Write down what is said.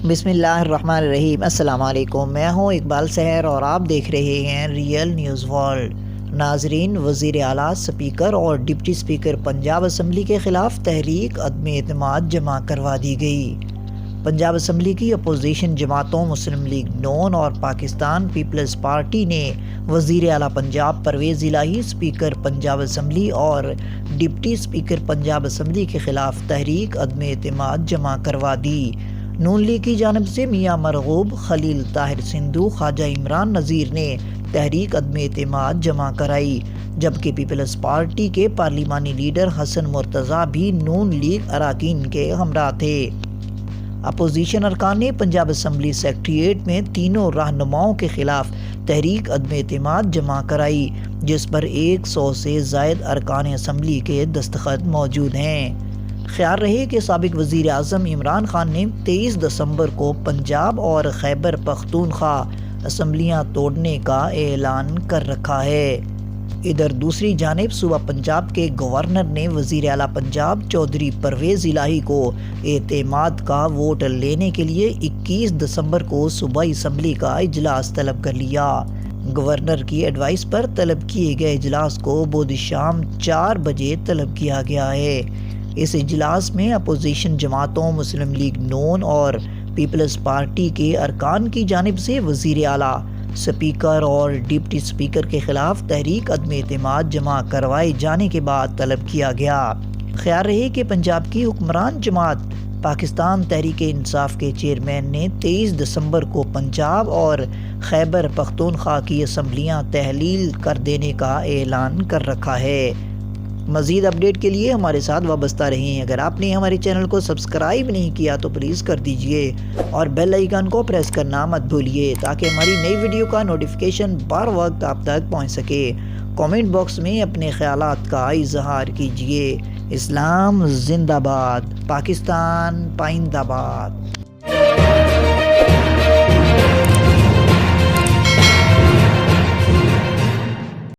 بسم اللہ الرحمن الرحیم۔ السلام علیکم، میں ہوں اقبال سحر اور آپ دیکھ رہے ہیں ریئل نیوز ورلڈ۔ ناظرین، وزیر اعلیٰ، اسپیکر اور ڈپٹی اسپیکر پنجاب اسمبلی کے خلاف تحریک عدم اعتماد جمع کروا دی گئی۔ پنجاب اسمبلی کی اپوزیشن جماعتوں مسلم لیگ نون اور پاکستان پیپلز پارٹی نے وزیر اعلیٰ پنجاب پرویز الہی، اسپیکر پنجاب اسمبلی اور ڈپٹی اسپیکر پنجاب اسمبلی کے خلاف تحریک عدم اعتماد جمع کروا دی۔ نون لیگ کی جانب سے میاں مرغوب، خلیل طاہر سندھو، خواجہ عمران نذیر نے تحریک عدم اعتماد جمع کرائی، جبکہ پیپلز پارٹی کے پارلیمانی لیڈر حسن مرتضیٰ بھی نون لیگ اراکین کے ہمراہ تھے۔ اپوزیشن ارکان نے پنجاب اسمبلی سیکریٹریٹ میں تینوں رہنماؤں کے خلاف تحریک عدم اعتماد جمع کرائی، جس پر 100 سے زائد ارکان اسمبلی کے دستخط موجود ہیں۔ خیال رہے کہ سابق وزیر اعظم عمران خان نے 23 دسمبر کو پنجاب اور خیبر پختونخوا اسمبلیاں توڑنے کا اعلان کر رکھا ہے۔ ادھر دوسری جانب صوبہ پنجاب کے گورنر نے وزیر اعلیٰ پنجاب چودھری پرویز الہی کو اعتماد کا ووٹ لینے کے لیے 21 دسمبر کو صوبائی اسمبلی کا اجلاس طلب کر لیا۔ گورنر کی ایڈوائس پر طلب کیے گئے اجلاس کو بعد شام 4 بجے طلب کیا گیا ہے۔ اس اجلاس میں اپوزیشن جماعتوں مسلم لیگ نون اور پیپلز پارٹی کے ارکان کی جانب سے وزیر اعلیٰ، اسپیکر اور ڈپٹی اسپیکر کے خلاف تحریک عدم اعتماد جمع کروائے جانے کے بعد طلب کیا گیا۔ خیال رہے کہ پنجاب کی حکمران جماعت پاکستان تحریک انصاف کے چیئرمین نے 23 دسمبر کو پنجاب اور خیبر پختونخوا کی اسمبلیاں تحلیل کر دینے کا اعلان کر رکھا ہے۔ مزید اپڈیٹ کے لیے ہمارے ساتھ وابستہ رہیں۔ اگر آپ نے ہمارے چینل کو سبسکرائب نہیں کیا تو پلیز کر دیجئے اور بیل آئیکن کو پریس کرنا مت بھولیے تاکہ ہماری نئی ویڈیو کا نوٹیفیکیشن بر وقت آپ تک پہنچ سکے۔ کامنٹ باکس میں اپنے خیالات کا اظہار کیجئے۔ اسلام زندہ باد، پاکستان پائندہ باد۔